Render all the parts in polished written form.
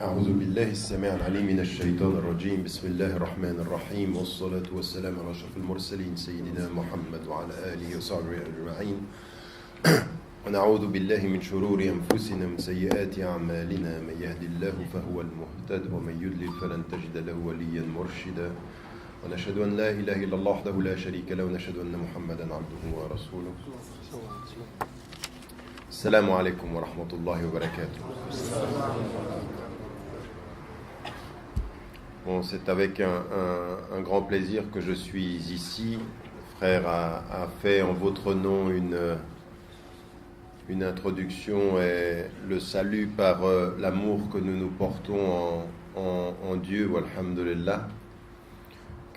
أعوذ بالله السميع العليم من الشيطان الرجيم بسم الله الرحمن الرحيم والصلاة والسلام على أشرف المرسلين سيدنا محمد وعلى آله وصحبه أجمعين ونعوذ بالله من شرور أنفسنا من سيئات أعمالنا من يهد الله فهو المهتد ومن يضلل فلن تجد له وليا مرشدا ونشهد أن لا إله إلا الله وحده لا شريك له ونشهد أن محمدا عبده ورسوله السلام عليكم ورحمة الله وبركاته. Bon, c'est avec un grand plaisir que je suis ici. Le frère a fait en votre nom une introduction et le salut par l'amour que nous portons en Dieu, walhamdulillah.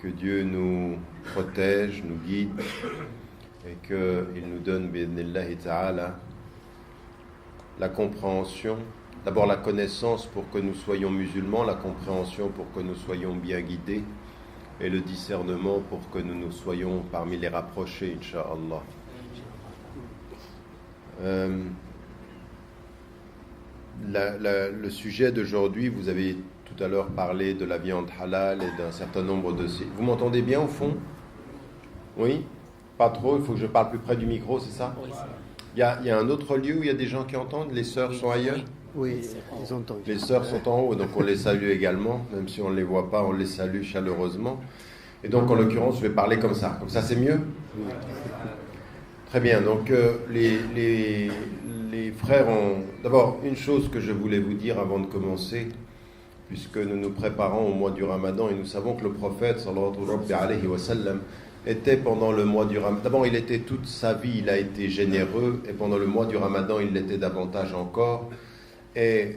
Que Dieu nous protège, nous guide et qu'il nous donne, bi'idhnillahi ta'ala, la compréhension. D'abord la connaissance pour que nous soyons musulmans, la compréhension pour que nous soyons bien guidés et le discernement pour que nous soyons parmi les rapprochés, Inch'Allah. Le sujet d'aujourd'hui, vous avez tout à l'heure parlé de la viande halal et d'un certain nombre de... Vous m'entendez bien au fond? Oui? Pas trop, il faut que je parle plus près du micro, c'est ça? Oui. Il y a un autre lieu où il y a des gens qui entendent? Les sœurs sont ailleurs? Oui, ils entendent. Les sœurs sont en haut, donc on les salue également, même si on ne les voit pas, on les salue chaleureusement. Et donc en l'occurrence, je vais parler comme ça c'est mieux? Oui. Très bien, donc les frères ont... D'abord, une chose que je voulais vous dire avant de commencer, puisque nous nous préparons au mois du Ramadan, et nous savons que le prophète, sallallahu alayhi wa sallam, était pendant le mois du Ramadan. D'abord, il était toute sa vie, il a été généreux, et pendant le mois du Ramadan, il l'était davantage encore. Et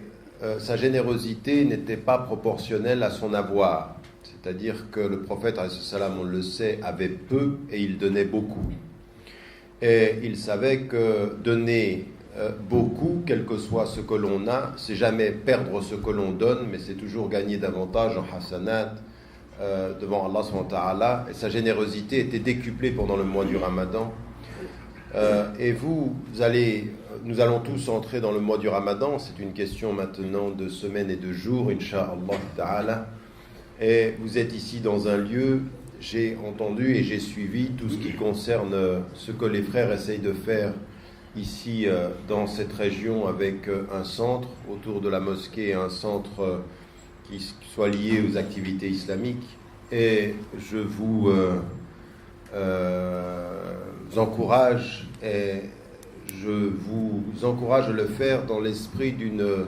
sa générosité n'était pas proportionnelle à son avoir. C'est-à-dire que le prophète, alayhi salam, on le sait, avait peu et il donnait beaucoup. Et il savait que donner beaucoup, quel que soit ce que l'on a, c'est jamais perdre ce que l'on donne, mais c'est toujours gagner davantage en hasanat devant Allah subhanahu wa ta'ala. Et sa générosité était décuplée pendant le mois du Ramadan. Et nous allons tous entrer dans le mois du Ramadan. C'est une question maintenant de semaines et de jours, Inch'Allah ta'ala. Et vous êtes ici dans un lieu, j'ai entendu et j'ai suivi tout ce qui concerne ce que les frères essayent de faire ici dans cette région avec un centre autour de la mosquée, un centre qui soit lié aux activités islamiques. Et je vous encourage et je vous encourage à le faire dans l'esprit d'une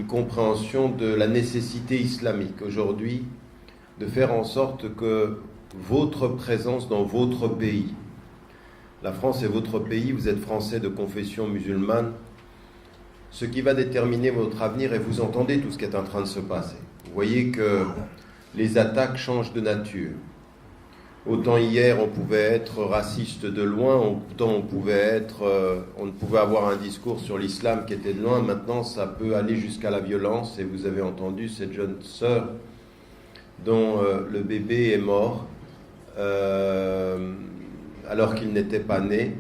compréhension de la nécessité islamique aujourd'hui, de faire en sorte que votre présence dans votre pays, la France est votre pays, vous êtes français de confession musulmane, ce qui va déterminer votre avenir, et vous entendez tout ce qui est en train de se passer. Vous voyez que les attaques changent de nature. Autant hier on pouvait être raciste de loin, autant on pouvait avoir un discours sur l'islam qui était de loin. Maintenant ça peut aller jusqu'à la violence, et vous avez entendu cette jeune sœur dont le bébé est mort alors qu'il n'était pas né,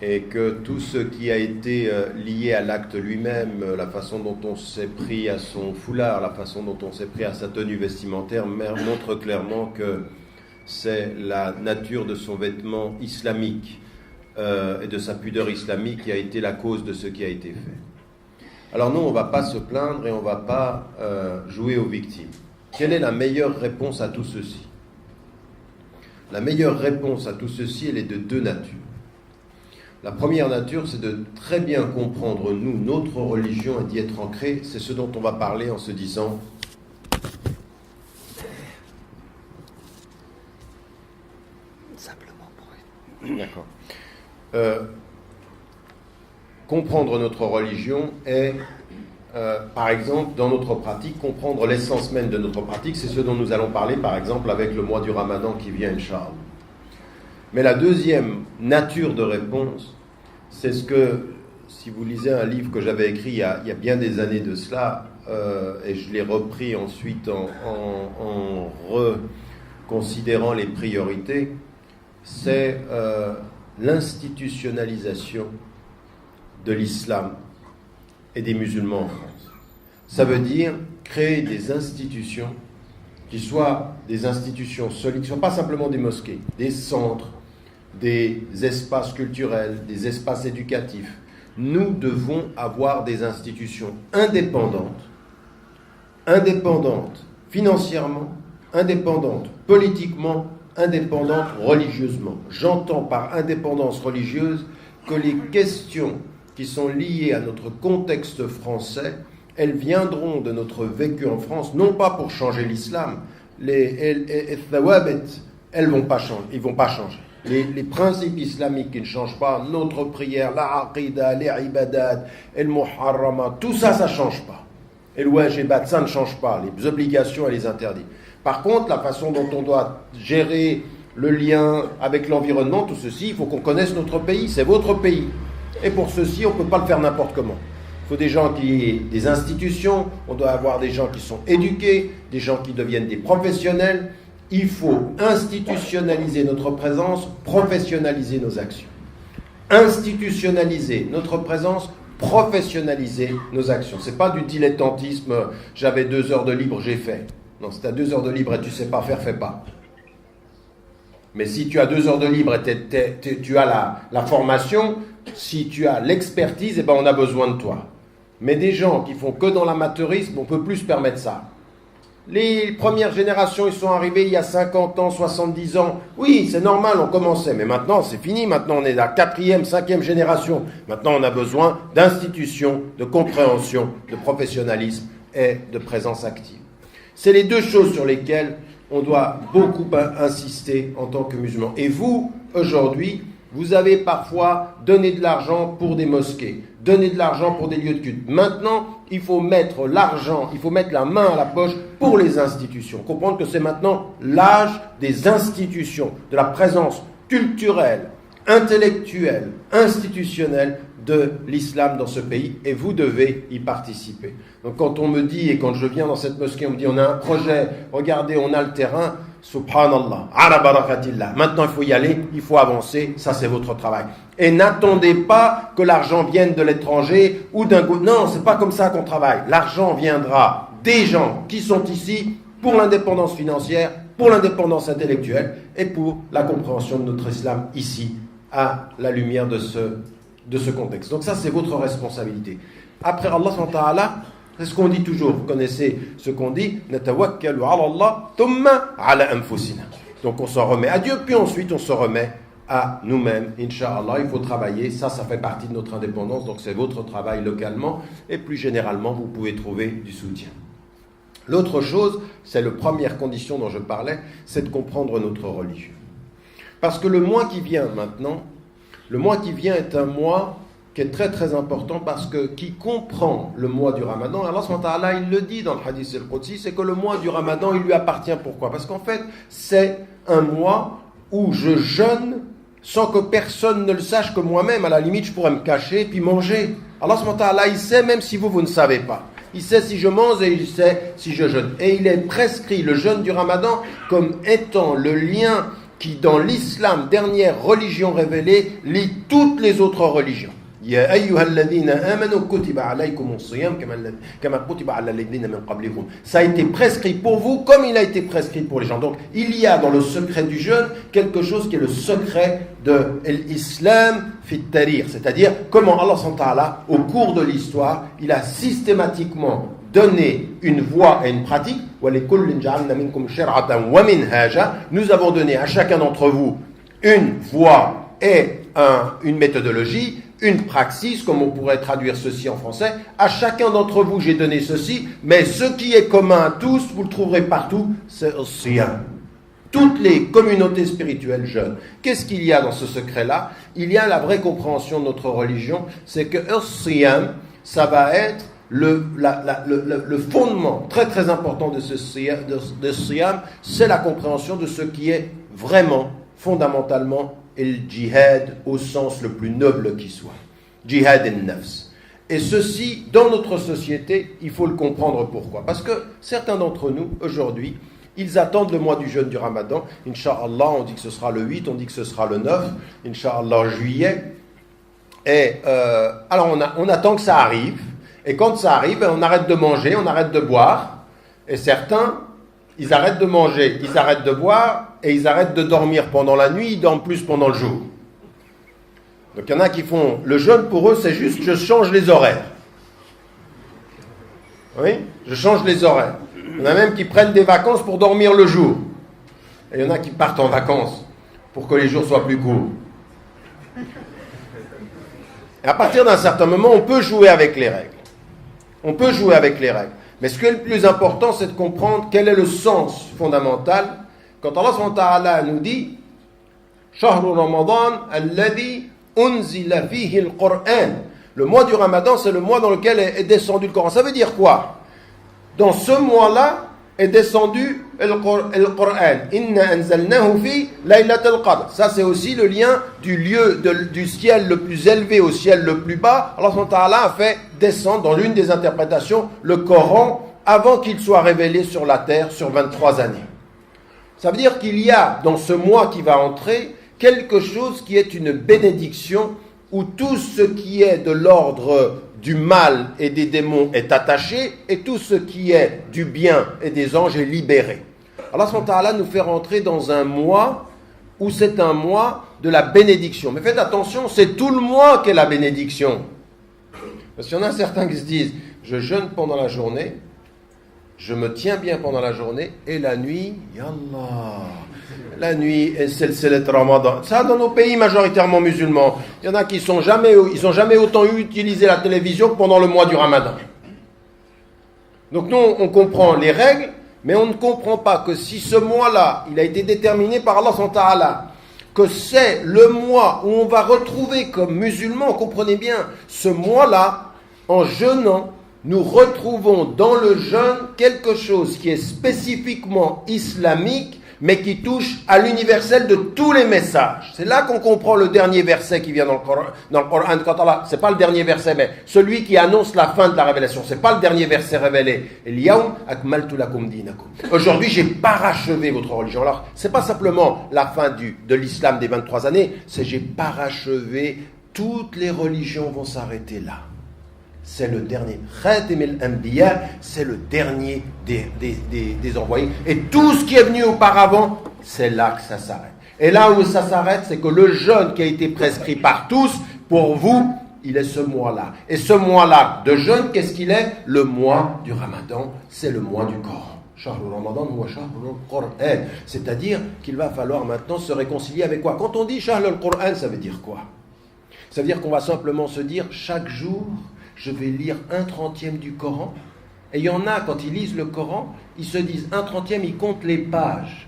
et que tout ce qui a été lié à l'acte lui-même, la façon dont on s'est pris à son foulard, la façon dont on s'est pris à sa tenue vestimentaire, montre clairement que c'est la nature de son vêtement islamique et de sa pudeur islamique qui a été la cause de ce qui a été fait. Alors nous, on ne va pas se plaindre et on ne va pas jouer aux victimes. Quelle est la meilleure réponse à tout ceci? La meilleure réponse à tout ceci, elle est de deux natures. La première nature, c'est de très bien comprendre, nous, notre religion, et d'y être ancré. C'est ce dont on va parler en se disant... Simplement pour être... D'accord. Comprendre notre religion et, par exemple, dans notre pratique, comprendre l'essence même de notre pratique, c'est ce dont nous allons parler, par exemple, avec le mois du Ramadan qui vient, Inch'Allah. Mais la deuxième nature de réponse, c'est ce que, si vous lisez un livre que j'avais écrit il y a bien des années de cela, et je l'ai repris ensuite en reconsidérant les priorités, c'est l'institutionnalisation de l'islam et des musulmans en France. Ça veut dire créer des institutions qui soient des institutions solides, qui ne soient pas simplement des mosquées, des centres, des espaces culturels, des espaces éducatifs. Nous devons avoir des institutions indépendantes financièrement, indépendantes politiquement, indépendantes religieusement. J'entends par indépendance religieuse que les questions qui sont liées à notre contexte français, elles viendront de notre vécu en France, non pas pour changer l'islam. Les thawabit, elles vont pas changer, ils vont pas changer. Les principes islamiques qui ne changent pas, notre prière, la aqida, les ibadat, el muharrama, tout ça, ça ne change pas. Et le wajibat, ça ne change pas. Les obligations et les interdits. Par contre, la façon dont on doit gérer le lien avec l'environnement, tout ceci, il faut qu'on connaisse notre pays. C'est votre pays. Et pour ceci, on ne peut pas le faire n'importe comment. Il faut des gens des institutions, on doit avoir des gens qui sont éduqués, des gens qui deviennent des professionnels. Il faut institutionnaliser notre présence, professionnaliser nos actions. Institutionnaliser notre présence, professionnaliser nos actions. Ce n'est pas du dilettantisme, j'avais 2 heures de libre, j'ai fait. Non, si tu as 2 heures de libre et tu ne sais pas faire, fais pas. Mais si tu as 2 heures de libre et tu as la formation, si tu as l'expertise, eh ben on a besoin de toi. Mais des gens qui font que dans l'amateurisme, on ne peut plus se permettre ça. Les premières générations, ils sont arrivés il y a 50 ans, 70 ans. Oui, c'est normal, on commençait. Mais maintenant, c'est fini. Maintenant, on est la 4e, 5e génération. Maintenant, on a besoin d'institutions, de compréhension, de professionnalisme et de présence active. C'est les 2 choses sur lesquelles on doit beaucoup insister en tant que musulmans. Et vous, aujourd'hui, vous avez parfois donné de l'argent pour des mosquées, donné de l'argent pour des lieux de culte. Maintenant, il faut mettre l'argent, il faut mettre la main à la poche pour les institutions. Comprendre que c'est maintenant l'âge des institutions, de la présence culturelle, intellectuelle, institutionnelle de l'islam dans ce pays, et vous devez y participer. Donc quand on me dit, et quand je viens dans cette mosquée, on me dit on a un projet, regardez, on a le terrain, subhanallah, ala barakatillah. Maintenant il faut y aller, il faut avancer, ça c'est votre travail. Et n'attendez pas que l'argent vienne de l'étranger ou d'un goût. Non, c'est pas comme ça qu'on travaille. L'argent viendra des gens qui sont ici pour l'indépendance financière, pour l'indépendance intellectuelle et pour la compréhension de notre islam ici, à la lumière de ce contexte. Donc ça, c'est votre responsabilité. Après Allah subhanahu wa ta'ala, c'est ce qu'on dit toujours. Vous connaissez ce qu'on dit, natawakkalu ala Allah thumma ala anfusina. Donc on s'en remet à Dieu, puis ensuite on se remet à nous-mêmes, Inch'Allah. Il faut travailler, ça fait partie de notre indépendance, donc c'est votre travail localement, et plus généralement, vous pouvez trouver du soutien. L'autre chose, c'est la première condition dont je parlais, c'est de comprendre notre religion. Parce que le mois qui vient maintenant, le mois qui vient est un mois qui est très très important parce que qui comprend le mois du Ramadan, Allah subhanahu wa ta'ala, il le dit dans le hadith al-Qudsi, c'est que le mois du Ramadan, il lui appartient. Pourquoi ? Parce qu'en fait, c'est un mois où je jeûne sans que personne ne le sache, que moi-même, à la limite, je pourrais me cacher et puis manger. Allah subhanahu wa ta'ala, il sait même si vous ne savez pas. Il sait si je mange et il sait si je jeûne. Et il est prescrit le jeûne du Ramadan comme étant le lien qui, dans l'islam, dernière religion révélée, lie toutes les autres religions. Ya ayyuhalladhina amanu kutiba alaykumus siyam kama kutiba alal ladhina min qablikum. Ça a été prescrit pour vous comme il a été prescrit pour les gens. Donc, il y a dans le secret du jeûne quelque chose qui est le secret de l'islam fit tarir, c'est-à-dire comment Allah subhanahu wa ta'ala, au cours de l'histoire, il a systématiquement donné une voie et une pratique. Nous avons donné à chacun d'entre vous une voie et une méthodologie, une praxis, comme on pourrait traduire ceci en français. À chacun d'entre vous, j'ai donné ceci, mais ce qui est commun à tous, vous le trouverez partout, c'est Siyam. Toutes les communautés spirituelles jeûnent. Qu'est-ce qu'il y a dans ce secret-là ? Il y a la vraie compréhension de notre religion, c'est que Siyam, ça va être le fondement très très important de ce Siyam, c'est la compréhension de ce qui est vraiment, fondamentalement, le djihad au sens le plus noble qui soit. Djihad al-nafs. Et ceci, dans notre société, il faut le comprendre pourquoi. Parce que certains d'entre nous, aujourd'hui, ils attendent le mois du jeûne du Ramadan. Inch'Allah, on dit que ce sera le 8, on dit que ce sera le 9. Inch'Allah, juillet. Et alors, on attend que ça arrive. Et quand ça arrive, on arrête de manger, on arrête de boire. Et certains, ils arrêtent de manger, ils arrêtent de boire et ils arrêtent de dormir pendant la nuit, ils dorment plus pendant le jour. Donc il y en a qui font le jeûne, pour eux, c'est juste je change les horaires. Oui, je change les horaires. Il y en a même qui prennent des vacances pour dormir le jour. Et il y en a qui partent en vacances pour que les jours soient plus courts. Et à partir d'un certain moment, on peut jouer avec les règles. On peut jouer avec les règles. Mais ce qui est le plus important, c'est de comprendre quel est le sens fondamental. Quand Allah subhanahu wa ta'ala nous dit « Shahru Ramadan alladhi unzila fihi al-Qur'an » Le mois du Ramadan, c'est le mois dans lequel est descendu le Coran. Ça veut dire quoi? Dans ce mois-là est descendu le Coran. Inna anzalnahu fi laylatil qadr. Ça, c'est aussi le lien du lieu du ciel le plus élevé au ciel le plus bas. Allah subhanahu wa ta'ala a fait descendre, dans l'une des interprétations, le Coran avant qu'il soit révélé sur la terre sur 23 années. Ça veut dire qu'il y a dans ce mois qui va entrer quelque chose qui est une bénédiction où tout ce qui est de l'ordre du mal et des démons est attaché et tout ce qui est du bien et des anges est libéré. Allah subhanahu wa ta'ala nous fait rentrer dans un mois où c'est un mois de la bénédiction. Mais faites attention, c'est tout le mois qu'est la bénédiction. Parce qu'il y en a certains qui se disent, je jeûne pendant la journée, je me tiens bien pendant la journée et la nuit, yallah. La nuit, c'est le Ramadan. Ça, dans nos pays majoritairement musulmans, il y en a qui ils n'ont jamais autant utilisé la télévision que pendant le mois du Ramadan. Donc nous, on comprend les règles, mais on ne comprend pas que si ce mois-là, il a été déterminé par Allah subhanahu wa ta'ala, que c'est le mois où on va retrouver comme musulmans, comprenez bien, ce mois-là, en jeûnant, nous retrouvons dans le jeûne quelque chose qui est spécifiquement islamique, mais qui touche à l'universel de tous les messages. C'est là qu'on comprend le dernier verset qui vient dans le Coran. Quand Allah, c'est pas le dernier verset, mais celui qui annonce la fin de la révélation. C'est pas le dernier verset révélé. El-Yawm akmaltu lakum dinakum. Aujourd'hui, j'ai parachevé votre religion. Alors, c'est pas simplement la fin de l'islam des 23 années, c'est j'ai parachevé, toutes les religions vont s'arrêter là. C'est le dernier. Khatim al-Anbiya, c'est le dernier des envoyés. Et tout ce qui est venu auparavant, c'est là que ça s'arrête. Et là où ça s'arrête, c'est que le jeûne qui a été prescrit par tous, pour vous, il est ce mois-là. Et ce mois-là de jeûne, qu'est-ce qu'il est? Le mois du Ramadan, c'est le mois du Coran. Shahrul Ramadan ou Shahrul Qur'an. C'est-à-dire qu'il va falloir maintenant se réconcilier avec quoi? Quand on dit Shahrul Qur'an, ça veut dire quoi? Ça veut dire qu'on va simplement se dire chaque jour, je vais lire 1/30 du Coran. Et il y en a, quand ils lisent le Coran, ils se disent 1/30, ils comptent les pages.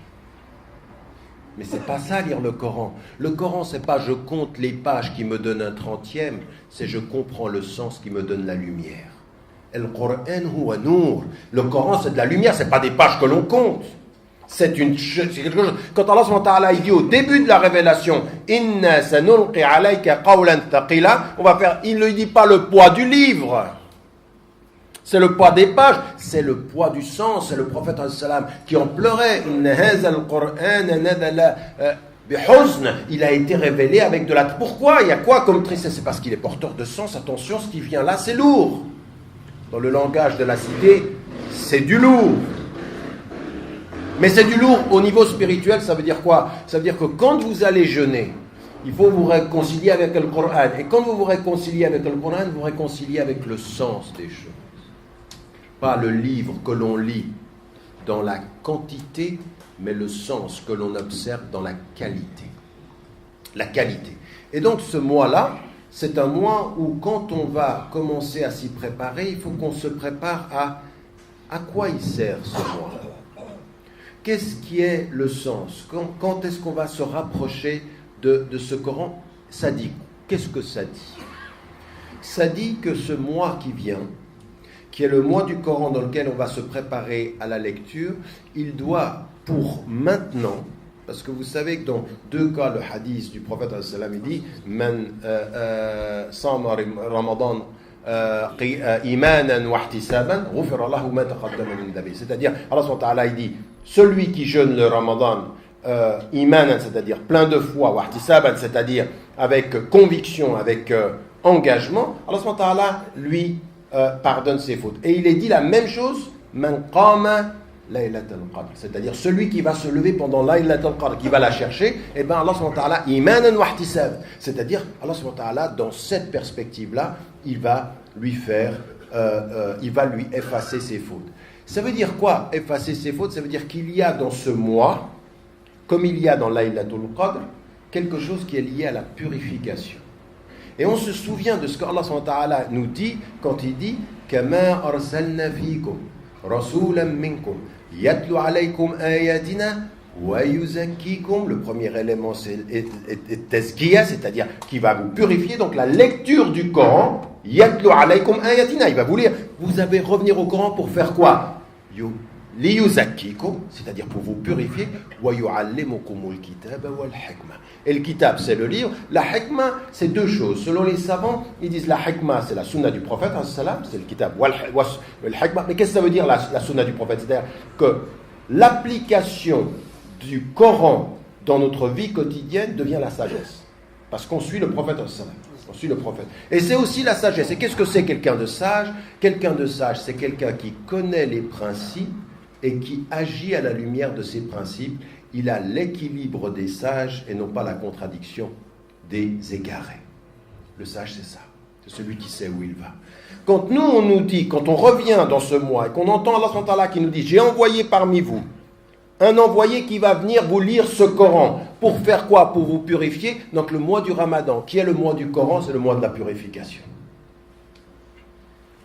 Mais c'est pas ça, lire le Coran. Le Coran, c'est pas je compte les pages qui me donnent 1/30, c'est je comprends le sens qui me donne la lumière. El-Qur'an huwa nour. Le Coran, c'est de la lumière, c'est pas des pages que l'on compte. C'est quelque chose. Quand Allah subhanahu wa ta'ala dit au début de la révélation, Inna sanulqi alayka qawlan thaqila, il ne dit pas le poids du livre. C'est le poids des pages, c'est le poids du sens, c'est le prophète sallam qui en pleurait. Inna hadha al-Qur'an nadala bihuzn. Il a été révélé avec de la. Pourquoi? Il y a quoi comme tristesse? C'est parce qu'il est porteur de sens. Attention, ce qui vient là, c'est lourd. Dans le langage de la cité, c'est du lourd. Mais c'est du lourd au niveau spirituel, ça veut dire quoi? Ça veut dire que quand vous allez jeûner, il faut vous réconcilier avec le Coran. Et quand vous vous réconciliez avec le Coran, vous réconciliez avec le sens des choses. Pas le livre que l'on lit dans la quantité, mais le sens que l'on observe dans la qualité. La qualité. Et donc ce mois-là, c'est un mois où quand on va commencer à s'y préparer, il faut qu'on se prépare à quoi il sert ce mois. Qu'est-ce qui est le sens? Quand est-ce qu'on va se rapprocher de ce Coran? Ça dit, qu'est-ce que ça dit? Ça dit que ce mois qui vient, qui est le mois du Coran dans lequel on va se préparer à la lecture, il doit, pour maintenant, parce que vous savez que dans 2 cas, le hadith du prophète il dit « Man sama Ramadan » c'est-à-dire Allah subhanahu wa ta'ala il dit celui qui jeûne le Ramadan imanan, c'est-à-dire plein de foi, wahtisaban, c'est-à-dire avec conviction, avec engagement, Allah subhanahu wa ta'ala lui pardonne ses fautes. Et il est dit la même chose, man qama laylat al-qadr, c'est-à-dire celui qui va se lever pendant laylat al-qadr, qui va la chercher, et bien Allah subhanahu wa ta'ala, imanan wa ihtisab, c'est-à-dire Allah subhanahu wa ta'ala, dans cette perspective-là, il va lui effacer ses fautes. Ça veut dire quoi, effacer ses fautes? Ça veut dire qu'il y a dans ce mois, comme il y a dans Laylatul Qadr, quelque chose qui est lié à la purification. Et on se souvient de ce qu'Allah subhanahu wa ta'ala nous dit quand il dit Kama arsalna fikum rasulan minkum yatlu alaykum ayatina wa yuzakkikum. Le premier élément c'est tazkiya, c'est-à-dire qui va vous purifier. Donc la lecture du Coran, yatlu alaykum ayatina, il va vous lire. Vous allez revenir au Coran pour faire quoi? Liyuzakkikum, c'est-à-dire pour vous purifier, wa yu'allimukumul kitaba wal hikma. Et le kitab, c'est le livre. La hikma, c'est deux choses. Selon les savants, ils disent la hikma, c'est la sunna du prophète, c'est le kitab wal hikma. Mais qu'est-ce que ça veut dire la sunna du prophète? C'est-à-dire que l'application du Coran dans notre vie quotidienne devient la sagesse. Parce qu'on suit le prophète, on suit le prophète. Et c'est aussi la sagesse. Et qu'est-ce que c'est quelqu'un de sage? Quelqu'un de sage, c'est quelqu'un qui connaît les principes et qui agit à la lumière de ces principes. Il a l'équilibre des sages et non pas la contradiction des égarés. Le sage, c'est ça. C'est celui qui sait où il va. Quand nous, on nous dit, quand on revient dans ce mois et qu'on entend Allah subhanahu wa ta'ala qui nous dit « J'ai envoyé parmi vous un envoyé qui va venir vous lire ce Coran. » Pour faire quoi? Pour vous purifier. Donc le mois du Ramadan, qui est le mois du Coran, c'est le mois de la purification.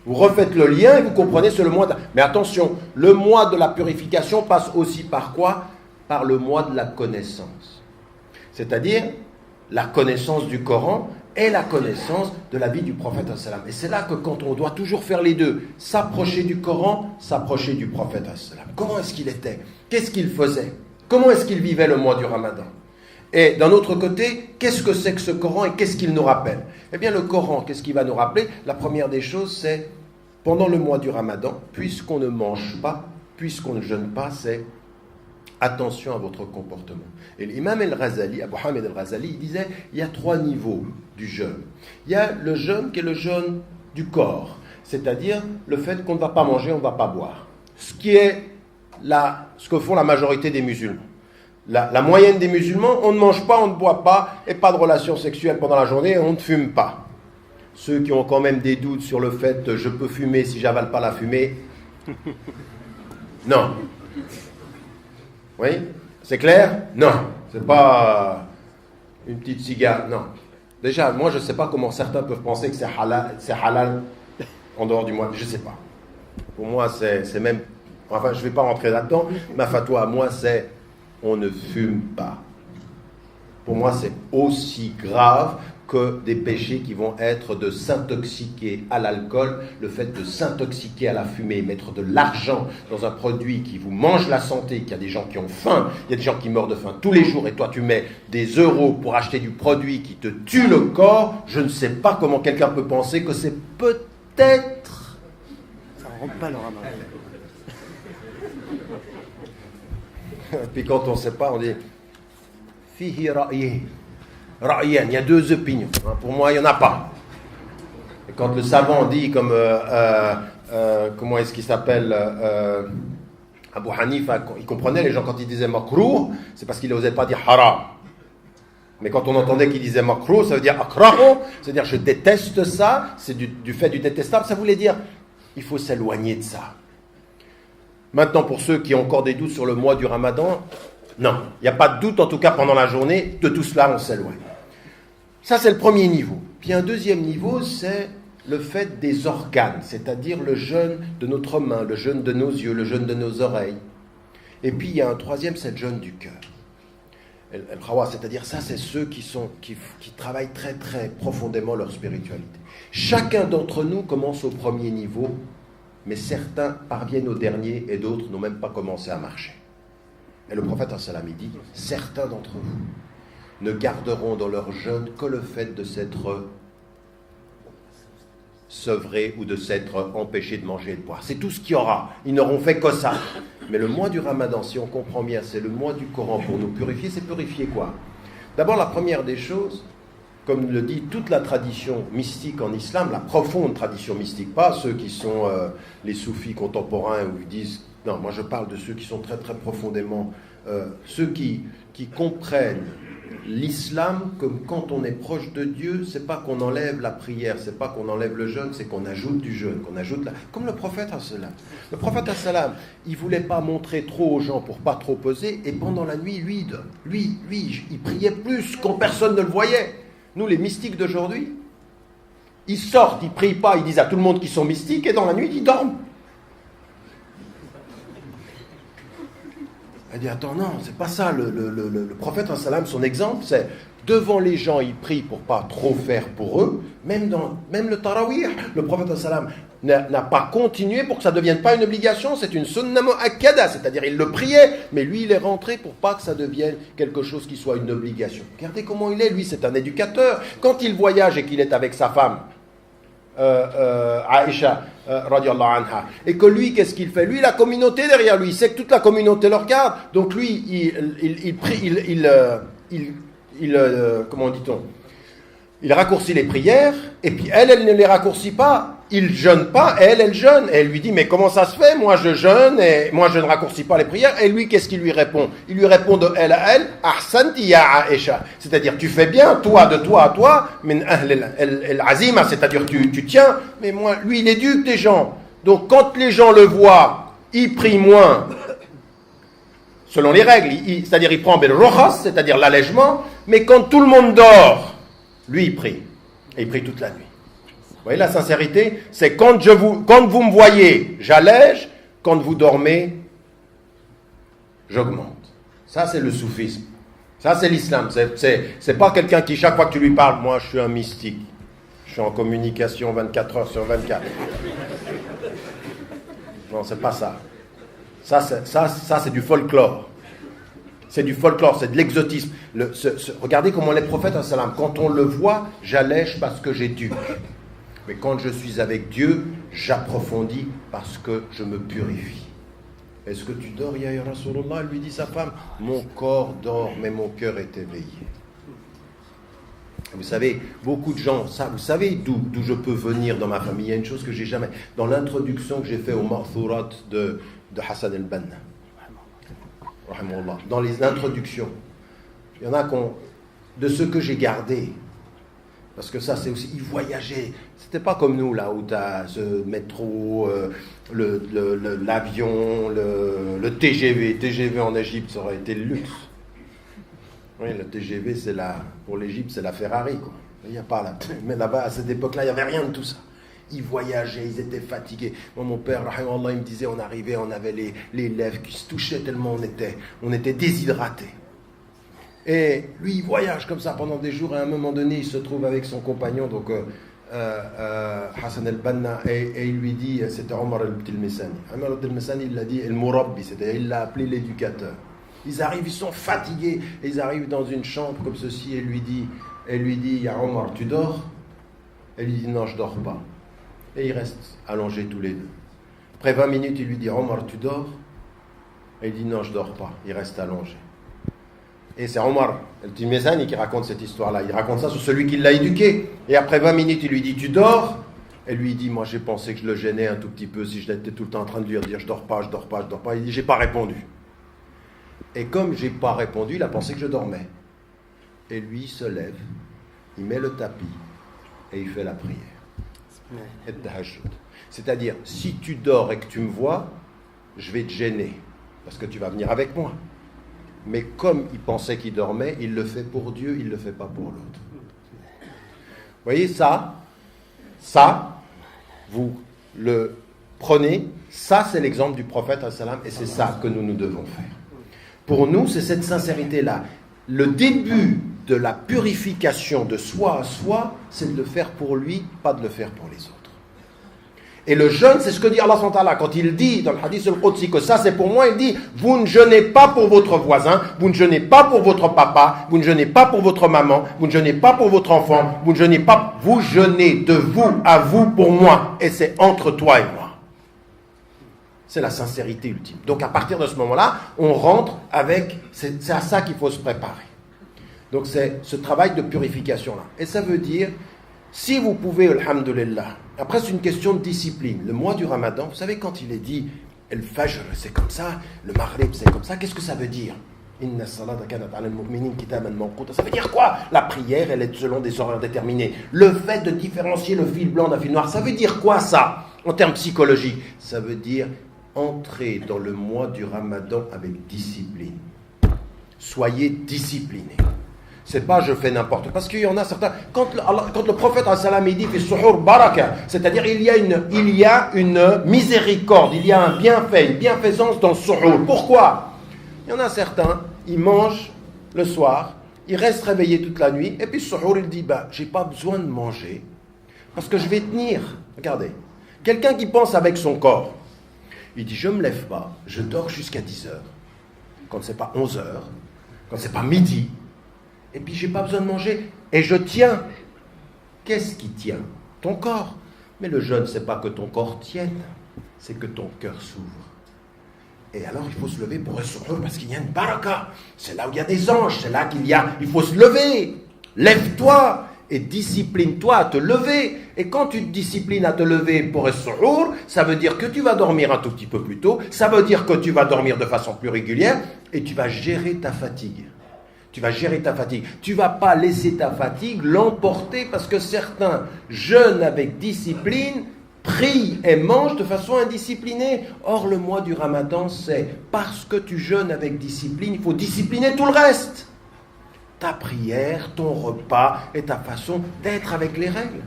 Vous refaites le lien et vous comprenez, c'est le mois de... Mais attention, le mois de la purification passe aussi par quoi? Par le mois de la connaissance. C'est-à-dire la connaissance du Coran et la connaissance de la vie du prophète. Et c'est là que quand on doit toujours faire les deux, s'approcher du Coran, s'approcher du prophète. Comment est-ce qu'il était? Qu'est-ce qu'il faisait? Comment est-ce qu'il vivait le mois du Ramadan? Et d'un autre côté, qu'est-ce que c'est que ce Coran et qu'est-ce qu'il nous rappelle? Eh bien, le Coran, qu'est-ce qu'il va nous rappeler? La première des choses, c'est, pendant le mois du Ramadan, puisqu'on ne mange pas, puisqu'on ne jeûne pas, c'est attention à votre comportement. Et l'imam al-Ghazali, Abu Hamid al-Ghazali, il disait, il y a 3 niveaux du jeûne. Il y a le jeûne qui est le jeûne du corps, c'est-à-dire le fait qu'on ne va pas manger, on ne va pas boire. Ce que font la majorité des musulmans. La moyenne des musulmans, on ne mange pas, on ne boit pas, et pas de relations sexuelles pendant la journée, et on ne fume pas. Ceux qui ont quand même des doutes sur le fait je peux fumer si j'avale pas la fumée, non. Oui? C'est clair? Non. C'est pas une petite cigare, non. Déjà, moi je ne sais pas comment certains peuvent penser que c'est halal en dehors du mois, je ne sais pas. Pour moi c'est même, enfin je ne vais pas rentrer là-dedans, ma fatwa à moi c'est on ne fume pas. Pour moi, c'est aussi grave que des péchés qui vont être de s'intoxiquer à l'alcool, le fait de s'intoxiquer à la fumée, mettre de l'argent dans un produit qui vous mange la santé, qu'il y a des gens qui ont faim, il y a des gens qui meurent de faim tous les jours, et toi tu mets des euros pour acheter du produit qui te tue le corps. Je ne sais pas comment quelqu'un peut penser que c'est peut-être... Ça ne rentre pas le Ramadan. Puis quand on ne sait pas, on dit fihi ra'yi. Ra'yan, il y a 2 opinions. Pour moi, il n'y en a pas. Et quand le savant dit, comme comment est-ce qu'il s'appelle, Abu Hanifa, il comprenait les gens quand ils disaient makruh, c'est parce qu'il n'osait pas dire haram. Mais quand on entendait qu'il disait makruh, ça veut dire akrahu, c'est-à-dire je déteste ça, c'est du fait du détestable, ça voulait dire il faut s'éloigner de ça. Maintenant, pour ceux qui ont encore des doutes sur le mois du Ramadan, non, il n'y a pas de doute, en tout cas pendant la journée, de tout cela on s'éloigne. Ça c'est le premier niveau. Puis un deuxième niveau, c'est le fait des organes, c'est-à-dire le jeûne de notre main, le jeûne de nos yeux, le jeûne de nos oreilles. Et puis il y a un troisième, c'est le jeûne du cœur. C'est-à-dire ça, c'est ceux qui travaillent très très profondément leur spiritualité. Chacun d'entre nous commence au premier niveau, mais certains parviennent au dernier et d'autres n'ont même pas commencé à marcher. Et le prophète il dit, certains d'entre vous ne garderont dans leur jeûne que le fait de s'être sevrés ou de s'être empêchés de manger et de boire. C'est tout ce qu'il y aura. Ils n'auront fait que ça. Mais le mois du Ramadan, si on comprend bien, c'est le mois du Coran pour nous purifier. C'est purifier quoi? D'abord, la première des choses, comme le dit toute la tradition mystique en islam, la profonde tradition mystique, pas ceux qui sont les soufis contemporains où ils disent, non, moi je parle de ceux qui sont très très profondément, ceux qui comprennent l'islam comme quand on est proche de Dieu, c'est pas qu'on enlève la prière, c'est pas qu'on enlève le jeûne, c'est qu'on ajoute du jeûne, qu'on ajoute comme le prophète as-salam. Le prophète as-salam, il voulait pas montrer trop aux gens pour pas trop peser, et pendant la nuit, lui, il priait plus quand personne ne le voyait. Nous, les mystiques d'aujourd'hui, ils sortent, ils prient pas, ils disent à tout le monde qu'ils sont mystiques, et dans la nuit, ils dorment. Elle dit, attends, non, c'est pas ça. Le prophète, son exemple, c'est devant les gens, il prie pour pas trop faire pour eux. Même le tarawih, le prophète, n'a pas continué pour que ça ne devienne pas une obligation. C'est une sunna mu'akkada, c'est-à-dire il le priait, mais lui, il est rentré pour pas que ça devienne quelque chose qui soit une obligation. Regardez comment il est, lui, c'est un éducateur. Quand il voyage et qu'il est avec sa femme, Aïcha radiallahu anha, et que lui qu'est-ce qu'il fait, lui la communauté derrière lui, il sait que toute la communauté le regarde, donc lui il prie, comment dit-on, il raccourcit les prières, et puis elle ne les raccourcit pas, il jeûne pas, elle jeûne, et elle lui dit mais comment ça se fait, moi je jeûne et moi je ne raccourcis pas les prières, et lui qu'est-ce qu'il lui répond, il lui répond de elle à elle, ahsanti ya Aïcha, c'est-à-dire tu fais bien, toi de toi à toi, min ahl al-azima, c'est-à-dire tu tiens, mais moi, lui il éduque les gens, donc quand les gens le voient, il prie moins, selon les règles, c'est-à-dire il prend bil rojas, c'est-à-dire l'allègement, mais quand tout le monde dort, lui il prie, et il prie toute la nuit. Vous voyez, la sincérité, c'est quand vous me voyez, j'allège, quand vous dormez, j'augmente. Ça, c'est le soufisme. Ça, c'est l'islam. C'est pas quelqu'un qui, chaque fois que tu lui parles, moi, je suis un mystique. Je suis en communication 24 heures sur 24. Non, c'est pas ça. Ça, c'est du folklore. C'est du folklore, c'est de l'exotisme. Regardez comment les prophètes, quand on le voit, j'allège parce que j'éduque. Mais quand je suis avec Dieu, j'approfondis parce que je me purifie. Est-ce que tu dors, ya Rasulullah? Elle lui dit sa femme, mon corps dort, mais mon cœur est éveillé. Vous savez, beaucoup de gens, vous savez d'où je peux venir dans ma famille. Il y a une chose que j'ai jamais... Dans l'introduction que j'ai fait au Ma'thurat de Hassan el-Banna, dans les introductions, il y en a de ceux que j'ai gardés. Parce que ça, c'est aussi, ils voyageaient. C'était pas comme nous, là, où tu as ce métro, l'avion, le TGV. TGV en Égypte, ça aurait été le luxe. Oui, le TGV, pour l'Égypte, c'est la Ferrari, quoi. Il n'y a pas là. Mais là-bas, à cette époque-là, il n'y avait rien de tout ça. Ils voyageaient, ils étaient fatigués. Moi, mon père, rahimahullah, il me disait, on arrivait, on avait les lèvres qui se touchaient tellement on était déshydratés. Et lui, il voyage comme ça pendant des jours, et à un moment donné, il se trouve avec son compagnon, donc Hassan el-Banna, et il lui dit, c'était Omar el-Tilmesani. Omar el-Tilmesani, il l'a dit, el-Murabbi, c'est-à-dire il l'a appelé l'éducateur. Ils arrivent, ils sont fatigués, et ils arrivent dans une chambre comme ceci, et lui dit, ya Omar, tu dors? Elle lui dit, non, je dors pas. Et ils restent allongés tous les deux. Après 20 minutes, il lui dit, Omar, tu dors? Et il dit, non, je dors pas. Il reste allongé. Et c'est Omar el-Tilmesani qui raconte cette histoire-là. Il raconte ça sur celui qui l'a éduqué. Et après 20 minutes, il lui dit, tu dors? Et lui, il dit, moi, j'ai pensé que je le gênais un tout petit peu si je l'étais tout le temps en train de lui dire, je dors pas. Il dit, j'ai pas répondu. Et comme j'ai pas répondu, il a pensé que je dormais. Et lui, il se lève, il met le tapis et il fait la prière. Et tahajjud. C'est-à-dire, si tu dors et que tu me vois, je vais te gêner parce que tu vas venir avec moi. Mais comme il pensait qu'il dormait, il le fait pour Dieu, il ne le fait pas pour l'autre. Vous voyez, ça, vous le prenez, ça c'est l'exemple du prophète, et c'est ça que nous devons faire. Pour nous, c'est cette sincérité-là. Le début de la purification de soi à soi, c'est de le faire pour lui, pas de le faire pour les autres. Et le jeûne, c'est ce que dit Allah subhanahu wa ta'ala. Quand il dit dans le hadith al-Qudsi que ça c'est pour moi, il dit, vous ne jeûnez pas pour votre voisin, vous ne jeûnez pas pour votre papa, vous ne jeûnez pas pour votre maman, vous ne jeûnez pas pour votre enfant, vous ne jeûnez pas, vous jeûnez de vous à vous pour moi. Et c'est entre toi et moi. C'est la sincérité ultime. Donc à partir de ce moment-là, on rentre avec, c'est à ça qu'il faut se préparer. Donc c'est ce travail de purification-là. Et ça veut dire, si vous pouvez, alhamdoulilah, après c'est une question de discipline. Le mois du Ramadan, vous savez quand il est dit, le Fajr c'est comme ça, le Maghrib c'est comme ça, qu'est-ce que ça veut dire? Inna salata kanat ala al-mu'minin kitaban mawquta. Ça veut dire quoi? La prière, elle est selon des horaires déterminés. Le fait de différencier le fil blanc d'un fil noir, ça veut dire quoi ça? En termes psychologiques, ça veut dire entrer dans le mois du Ramadan avec discipline. Soyez disciplinés. C'est pas je fais n'importe quoi. Parce qu'il y en a certains. Quand le prophète il dit suhur baraka, c'est-à-dire il y a une miséricorde, il y a un bienfait, une bienfaisance dans le suhur. Pourquoi? Il y en a certains, ils mangent le soir, ils restent réveillés toute la nuit, et puis suhur il dit j'ai pas besoin de manger parce que je vais tenir. Regardez, quelqu'un qui pense avec son corps, il dit je me lève pas, je dors jusqu'à 10h, quand c'est pas 11h, quand c'est pas midi. Et puis, j'ai pas besoin de manger. Et je tiens. Qu'est-ce qui tient? Ton corps. Mais le jeûne, c'est pas que ton corps tienne. C'est que ton cœur s'ouvre. Et alors, il faut se lever pour être heureux parce qu'il y a une baraka. C'est là où il y a des anges. C'est là il faut se lever. Lève-toi et discipline-toi à te lever. Et quand tu te disciplines à te lever pour être suhour, ça veut dire que tu vas dormir un tout petit peu plus tôt. Ça veut dire que tu vas dormir de façon plus régulière. Et tu vas gérer ta fatigue. Tu vas gérer ta fatigue. Tu ne vas pas laisser ta fatigue l'emporter parce que certains jeûnent avec discipline, prient et mangent de façon indisciplinée. Or, le mois du Ramadan, c'est parce que tu jeûnes avec discipline, il faut discipliner tout le reste. Ta prière, ton repas et ta façon d'être avec les règles.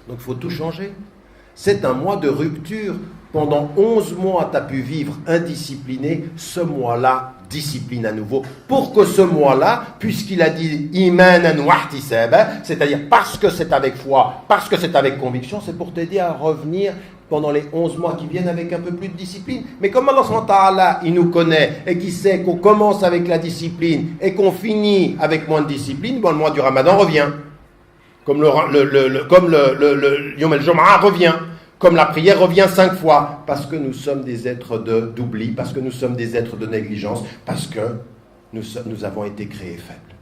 Donc, il faut tout changer. C'est un mois de rupture. Pendant 11 mois, tu as pu vivre indiscipliné. Ce mois-là, discipline à nouveau, pour que ce mois-là, puisqu'il a dit imanan wa ihtisaban, c'est-à-dire parce que c'est avec foi, parce que c'est avec conviction, c'est pour t'aider à revenir pendant les 11 mois qui viennent avec un peu plus de discipline. Mais comme Allah subhanahu wa ta'ala, il nous connaît et qu'il sait qu'on commence avec la discipline et qu'on finit avec moins de discipline, le mois du Ramadan revient. Comme le Yom el-Jum'a revient. Comme la prière revient 5 fois, parce que nous sommes des êtres d'oubli, parce que nous sommes des êtres de négligence, parce que nous avons été créés faibles.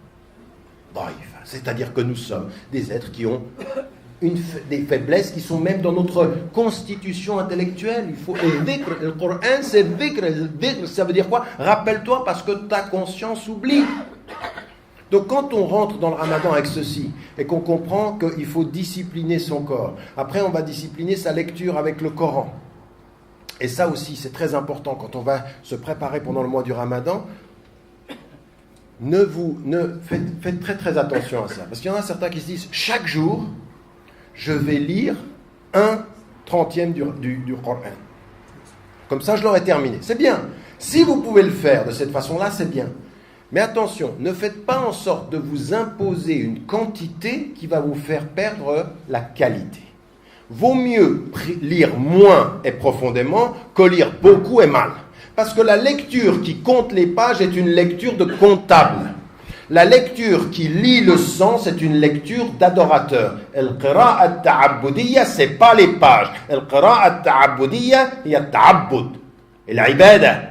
C'est-à-dire que nous sommes des êtres qui ont des faiblesses qui sont même dans notre constitution intellectuelle. Il faut le Coran, c'est dhikr, ça veut dire quoi? Rappelle-toi parce que ta conscience oublie. Donc quand on rentre dans le Ramadan avec ceci et qu'on comprend qu'il faut discipliner son corps, après on va discipliner sa lecture avec le Coran. Et ça aussi c'est très important quand on va se préparer pendant le mois du Ramadan. Faites très très attention à ça. Parce qu'il y en a certains qui se disent chaque jour je vais lire 1/30 du Coran. Comme ça je l'aurai terminé. C'est bien. Si vous pouvez le faire de cette façon-là, c'est bien. Mais attention, ne faites pas en sorte de vous imposer une quantité qui va vous faire perdre la qualité. Vaut mieux lire moins et profondément que lire beaucoup et mal. Parce que la lecture qui compte les pages est une lecture de comptable. La lecture qui lit le sang, c'est une lecture d'adorateur. Al-qira'at ta'abbudiyya, c'est pas les pages. Al-qira'at ta'abbudiyya, il y a ta'abbud. Et l'ibada.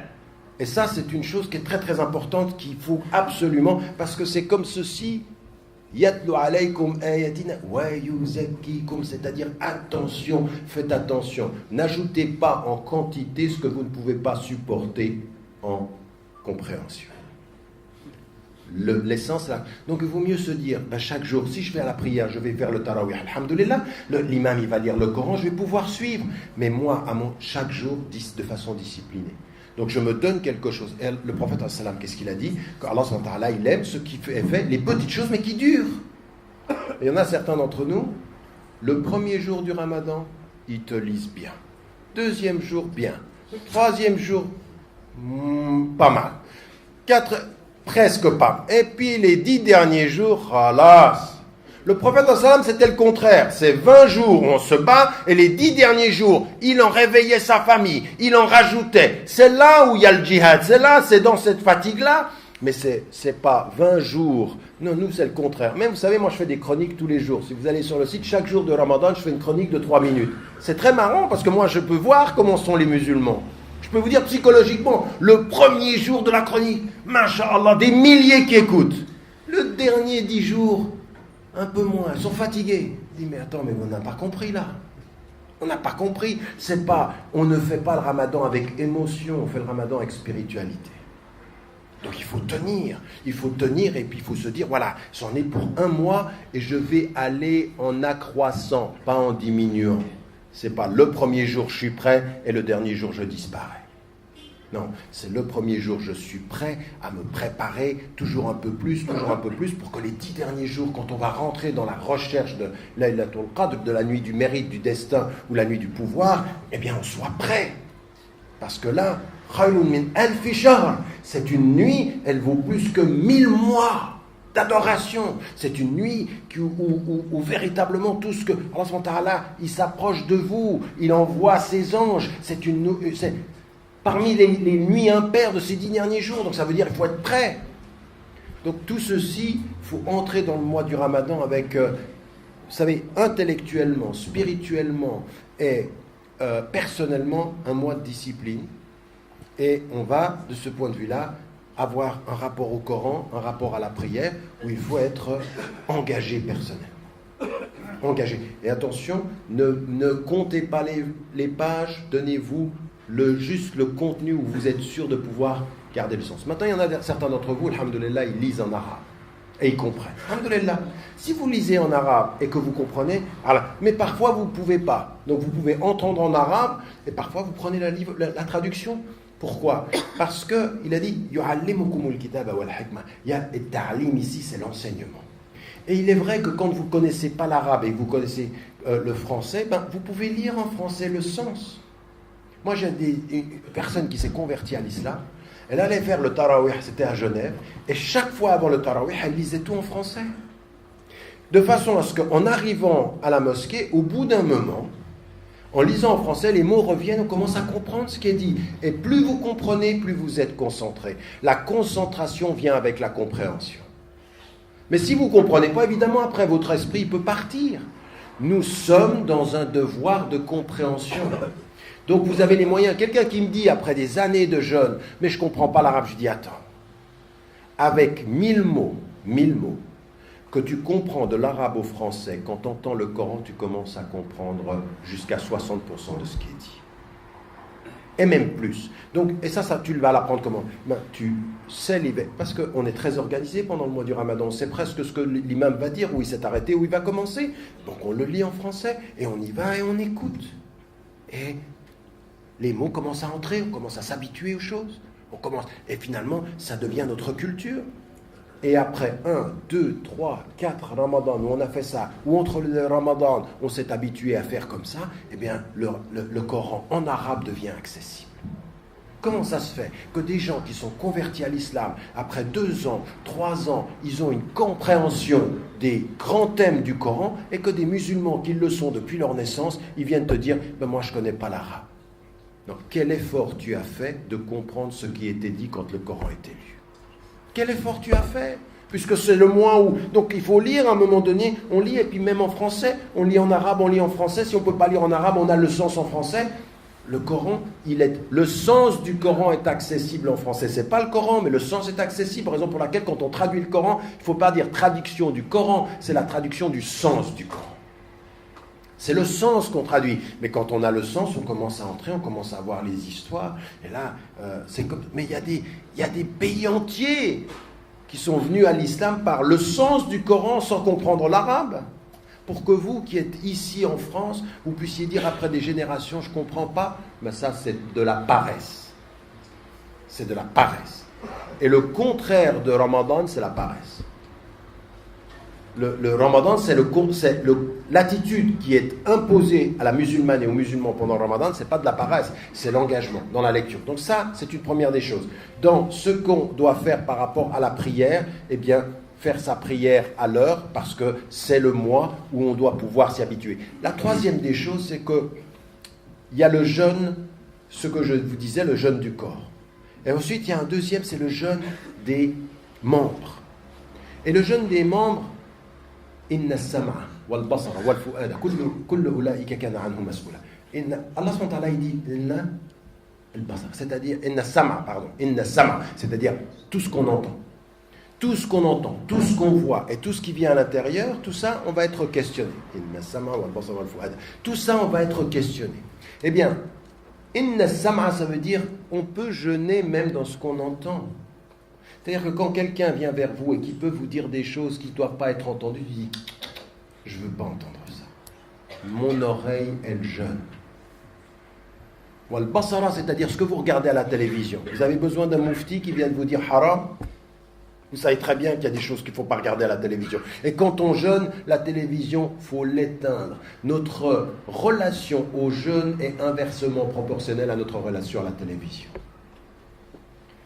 Et ça, c'est une chose qui est très très importante qu'il faut absolument, parce que c'est comme ceci, yatlu alaykum ayatina wa yuzakkikum, c'est-à-dire attention, faites attention, n'ajoutez pas en quantité ce que vous ne pouvez pas supporter en compréhension. L'essence là. Donc il vaut mieux se dire, chaque jour, si je vais à la prière, je vais faire le tarawih, alhamdoulilah, l'imam il va lire le Coran, je vais pouvoir suivre, mais moi, chaque jour, de façon disciplinée. Donc je me donne quelque chose. Et le prophète, qu'est-ce qu'il a dit? Qu'Allah, il aime ce qui fait les petites choses, mais qui durent. Et il y en a certains d'entre nous, le premier jour du Ramadan, ils te lisent bien. Deuxième jour, bien. Troisième jour, pas mal. Presque pas. Et puis les 10 derniers jours, khalas. Le prophète c'était le contraire. C'est 20 jours où on se bat et les 10 derniers jours, il en réveillait sa famille, il en rajoutait. C'est là où il y a le djihad, c'est dans cette fatigue-là. Mais c'est pas 20 jours. Non, nous c'est le contraire. Même vous savez, moi je fais des chroniques tous les jours. Si vous allez sur le site, chaque jour de Ramadan, je fais une chronique de 3 minutes. C'est très marrant parce que moi je peux voir comment sont les musulmans. Je peux vous dire psychologiquement, le premier jour de la chronique, masha'Allah, des milliers qui écoutent. Le Le dernier 10 jours, un peu moins, ils sont fatigués. Il dit, mais attends, mais on n'a pas compris là. On n'a pas compris. C'est pas, on ne fait pas le ramadan avec émotion, on fait le ramadan avec spiritualité. Donc il faut tenir et puis il faut se dire, voilà, j'en ai pour 1 mois et je vais aller en accroissant, pas en diminuant. C'est pas le premier jour je suis prêt et le dernier jour je disparais. Non, c'est le premier jour je suis prêt à me préparer toujours un peu plus pour que les 10 derniers jours, quand on va rentrer dans la recherche de Laylatul Qadr, de la nuit du mérite, du destin ou la nuit du pouvoir, eh bien on soit prêt. Parce que là, Khayrun min alfi shahr, c'est une nuit, elle vaut plus que 1000 mois d'adoration. C'est une nuit où véritablement tout ce que Allah subhanahu wa ta'ala, il s'approche de vous, il envoie ses anges. C'est parmi les nuits impaires de ces 10 derniers jours. Donc ça veut dire qu'il faut être prêt. Donc tout ceci, il faut entrer dans le mois du Ramadan avec, vous savez, intellectuellement, spirituellement et personnellement, un mois de discipline. Et on va, de ce point de vue-là, avoir un rapport au Coran, un rapport à la prière, où il faut être engagé personnellement. Engagé. Et attention, ne comptez pas les pages, donnez-vous juste le contenu où vous êtes sûr de pouvoir garder le sens. Maintenant, il y en a certains d'entre vous, alhamdoulilah, ils lisent en arabe. Et ils comprennent. Alhamdoulilah. Si vous lisez en arabe et que vous comprenez, alors, mais parfois vous ne pouvez pas. Donc vous pouvez entendre en arabe et parfois vous prenez la traduction. Pourquoi? Parce qu'il a dit yu'allimukumul kitaba wal hikma. Il y a le ta'lim ici, c'est l'enseignement. Et il est vrai que quand vous ne connaissez pas l'arabe et que vous connaissez le français, vous pouvez lire en français le sens. Moi, j'ai une personne qui s'est convertie à l'islam. Elle allait faire le tarawih, c'était à Genève, et chaque fois avant le tarawih, elle lisait tout en français. De façon à ce qu'en arrivant à la mosquée, au bout d'un moment, en lisant en français, les mots reviennent, on commence à comprendre ce qui est dit. Et plus vous comprenez, plus vous êtes concentré. La concentration vient avec la compréhension. Mais si vous ne comprenez pas, évidemment, après, votre esprit peut partir. Nous sommes dans un devoir de compréhension. Donc vous avez les moyens. Quelqu'un qui me dit, après des années de jeûne, mais je ne comprends pas l'arabe, je dis, attends. Avec 1000 mots, que tu comprends de l'arabe au français, quand tu entends le Coran, tu commences à comprendre jusqu'à 60% de ce qui est dit. Et même plus. Donc, et ça tu vas l'apprendre comment? Tu sais parce qu'on est très organisé pendant le mois du Ramadan. On sait presque ce que l'imam va dire, où il s'est arrêté, où il va commencer. Donc on le lit en français, et on y va et on écoute. Et les mots commencent à entrer, on commence à s'habituer aux choses. Et finalement, ça devient notre culture. Et après 1, 2, 3, 4 Ramadan, où on a fait ça, ou entre le Ramadan, on s'est habitué à faire comme ça, eh bien, le Coran en arabe devient accessible. Comment ça se fait que des gens qui sont convertis à l'islam, après 2 ans, 3 ans, ils ont une compréhension des grands thèmes du Coran, et que des musulmans qui le sont depuis leur naissance, ils viennent te dire, moi je ne connais pas l'arabe. Donc quel effort tu as fait de comprendre ce qui était dit quand le Coran était lu? Quel effort tu as fait? Puisque c'est le mois où... Donc il faut lire à un moment donné, on lit, et puis même en français, on lit en arabe, on lit en français. Si on ne peut pas lire en arabe, on a le sens en français. Le Coran, le sens du Coran est accessible en français. Ce n'est pas le Coran, mais le sens est accessible. Raison pour laquelle, quand on traduit le Coran, il ne faut pas dire traduction du Coran, c'est la traduction du sens du Coran. C'est le sens qu'on traduit. Mais quand on a le sens, on commence à entrer, on commence à voir les histoires. Et là, c'est comme... Mais il y a des pays entiers qui sont venus à l'islam par le sens du Coran sans comprendre l'arabe. Pour que vous, qui êtes ici en France, vous puissiez dire après des générations, je ne comprends pas, mais ça c'est de la paresse. C'est de la paresse. Et le contraire de Ramadan, c'est la paresse. Le Ramadan, c'est l'attitude qui est imposée à la musulmane et aux musulmans pendant le Ramadan, ce n'est pas de la paresse, c'est l'engagement dans la lecture. Donc ça, c'est une première des choses. Dans ce qu'on doit faire par rapport à la prière, eh bien, faire sa prière à l'heure, parce que c'est le mois où on doit pouvoir s'y habituer. La troisième des choses, c'est que il y a le jeûne, ce que je vous disais, le jeûne du corps. Et ensuite, il y a un deuxième, c'est le jeûne des membres. Et le jeûne des membres, inna as-sam'a wal basara wal fu'ada kullu ulaika kana anhu mas'ula. Allah subhanahu wa ta'ala dit inna al-basar, c'est-à-dire inna as-sam'a, c'est-à-dire tout ce qu'on entend. tout ce qu'on entend, tout ce qu'on voit et tout ce qui vient à l'intérieur, tout ça, on va être questionné. Tout ça, on va être questionné. Eh bien, inna sam'a, ça veut dire on peut jeûner même dans ce qu'on entend. C'est-à-dire que quand quelqu'un vient vers vous et qui peut vous dire des choses qui ne doivent pas être entendues, il dit « Je ne veux pas entendre ça. Mon oreille, elle jeûne. » Wal-basara, c'est-à-dire ce que vous regardez à la télévision. Vous avez besoin d'un moufti qui vienne vous dire « haram ». Vous savez très bien qu'il y a des choses qu'il ne faut pas regarder à la télévision. Et quand on jeûne, la télévision, il faut l'éteindre. Notre relation au jeûne est inversement proportionnelle à notre relation à la télévision.